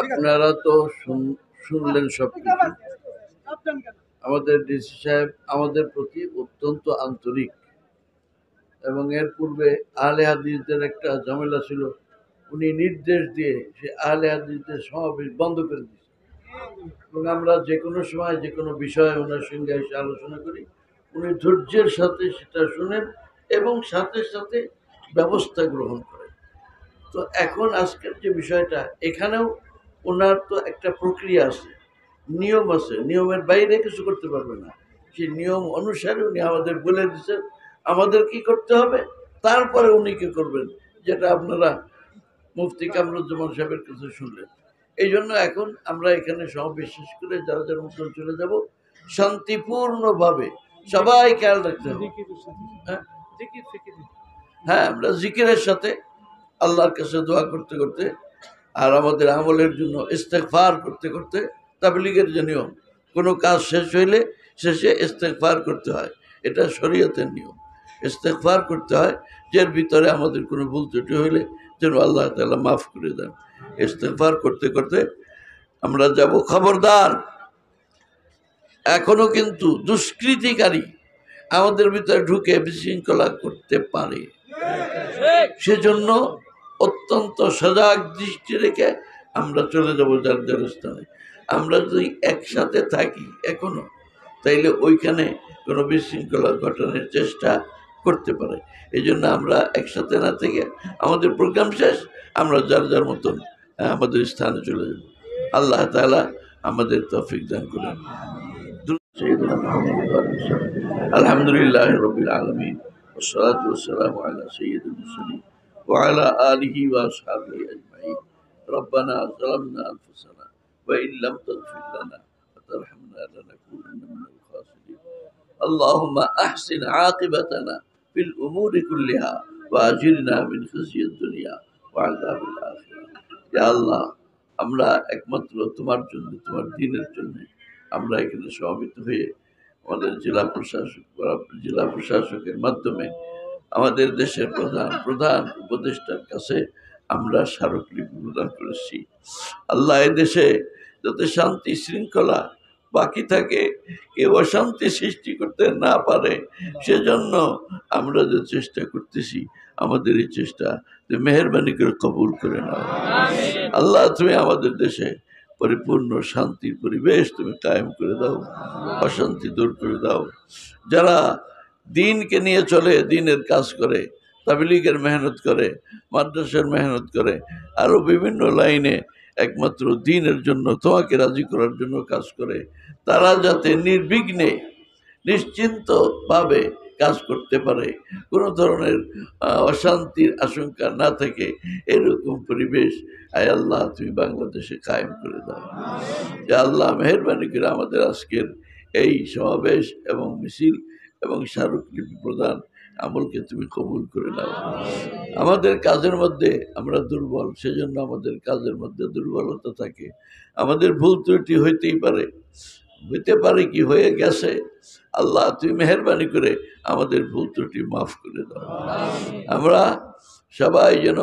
আপনারা তো শুনলেন সবকিছু। আমাদের ডিসি সাহেব আমাদের প্রতি অত্যন্ত আন্তরিক, এবং এর পূর্বে আহলে হাদিসদের একটা ঝামেলা ছিল, উনি নির্দেশ দিয়ে সে আহলে হাদিসদের সমাবেশ বন্ধ করে দিয়েছে। এবং আমরা যে কোনো সময় যে কোনো বিষয়ে ওনার সঙ্গে এসে আলোচনা করি, উনি ধৈর্যের সাথে সেটা শুনেন এবং সাথে সাথে ব্যবস্থা গ্রহণ করেন। তো এখন আজকের যে বিষয়টা, এখানেও ওনার তো একটা প্রক্রিয়া আছে, নিয়ম আছে, নিয়মের বাইরে কিছু করতে পারবে না। সেই নিয়ম অনুসারে উনি আমাদের বলে দিচ্ছেন আমাদের কি করতে হবে, তারপরে উনি কি করবেন, যেটা আপনারা মুফতি কামরুজ্জামান সাহেবের কাছে শুনলেন। এই জন্য এখন আমরা এখানে সব বিশেষ করে যারা যারা মতন চলে যাব শান্তিপূর্ণভাবে, সবাই খেয়াল রাখতে হবে। হ্যাঁ, আমরা জিকিরের সাথে আল্লাহর কাছে দোয়া করতে করতে আর আমাদের আমলের জন্য ইস্তেগফার করতে করতে, তাবলীগের যে নিয়ম, কোনো কাজ শেষ হইলে শেষে ইস্তেগফার করতে হয়, এটা শরীয়তের নিয়ম। ইস্তেগফার করতে হয়, যার ভিতরে আমাদের কোনো ভুল ত্রুটি হইলে যেন আল্লাহ তাআলা মাফ করে দেন। ইস্তেগফার করতে করতে আমরা যাব। খবরদার, এখনো কিন্তু দুষ্কৃতিকারী আমাদের ভিতরে ঢুকে বিশৃঙ্খলা করতে পারে। সেজন্য অত্যন্ত সজাগ দৃষ্টি রেখে আমরা চলে যাব যার যার স্থানে। আমরা যদি একসাথে থাকি এখনো, তাইলে ওইখানে কোনো বিশৃঙ্খলা ঘটানোর চেষ্টা করতে পারে। এই জন্য আমরা একসাথে না থেকে আমাদের প্রোগ্রাম শেষ, আমরা যার যার মতন আমাদের স্থানে চলে যাব। আল্লাহ তাআলা আমাদের তৌফিক দান করেন। আলহামদুলিল্লাহ রাব্বিল আলামিন, ওয়াসসালাতু ওয়াসসালামু আলা সাইয়্যিদিল মুরসালিন ওয়া আলা আলিহি ওয়া আসহাবিহি আজমাইন। রব্বানা যালামনা আনফুসানা ওয়া ইন লাম তাগফির লানা ওয়া তারহামনা লানাকুনান্না মিনাল খাসিরিন। আল্লাহুম্মা আহসিন আকিবাতানা ফিল উমুরি কুল্লিহা ওয়া আজিরনা মিন খিজিয়িদ দুনিয়া ওয়া আযাবিল আখিরাহ। ইয়া আল্লাহ, আমরা একমাত্র তোমার জন্য, তোমার দ্বীনের জন্য আমরা এখানে সমবেত হয়ে আমাদের জেলা প্রশাসকের মাধ্যমে আমাদের দেশের প্রধান উপদেষ্টার কাছে আমরা স্মারকলিপি প্রদান করেছি। আল্লাহ, এ দেশে যাতে শান্তি শৃঙ্খলা বাকি থাকে, কেউ অশান্তি সৃষ্টি করতে না পারে, সেজন্য আমরা যে চেষ্টা করতেছি, আমাদের এই চেষ্টা মেহেরবানি করে কবুল করে নাও। আল্লাহ, তুমি আমাদের দেশে পরিপূর্ণ শান্তির পরিবেশ তুমি কায়েম করে দাও, অশান্তি দূর করে দাও। যারা দিনকে নিয়ে চলে, দিনের কাজ করে, তাবলীগের মেহনত করে, মাদ্রাসার মেহনত করে, আরো বিভিন্ন লাইনে একমাত্র দিনের জন্য, তোমাকে রাজি করার জন্য কাজ করে, তারা যাতে নির্বিঘ্নে নিশ্চিন্তভাবে কাজ করতে পারে, কোনো ধরনের অশান্তির আশঙ্কা না থাকে, এরকম পরিবেশ আয় আল্লাহ তুমি বাংলাদেশে কায়েম করে দাও। ইয়া আল্লাহ, মেহেরবানি করে আমাদের আজকের এই সমাবেশ এবং মিছিল এবং স্মারকলিপি প্রদান আমলকে তুমি কবুল করে নাও। আমাদের কাজের মধ্যে আমরা দুর্বল, সেজন্য আমাদের কাজের মধ্যে দুর্বলতা থাকে, আমাদের ভুল ত্রুটি হইতেই পারে, হইতে পারে কি হয়ে গেছে। আল্লাহ, তুমি মেহেরবানি করে আমাদের ভুল ত্রুটি মাফ করে দাও। আমরা সবাই যেন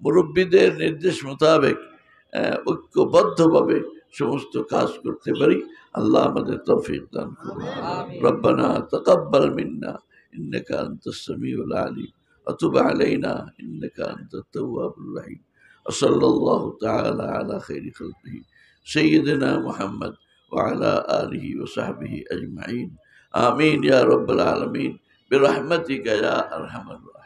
মুরব্বীদের নির্দেশ মোতাবেক ঐক্যবদ্ধভাবে সমস্ত কাজ করতে পারি। আল্লাহ আমাদের তৌফিক দান করুন। রব্বানা তাকাব্বাল মিন্না ইন্নাকা আনতাস সামিউল আলিম ওয়া তুব আলাইনা ইন্নাকা আনতাত তাওয়াবুর রহিম। ওয়া সাল্লাল্লাহু তাআলা আলা খাইরি খালকিহি সাইয়্যিদিনা মুহাম্মদ ওয়া আলা আলিহি ওয়া সাহবিহি আজমাইন। আমিন ইয়া রাব্বাল আলামিন বিরহমাতিকা ইয়া আরহামার রাহিমিন।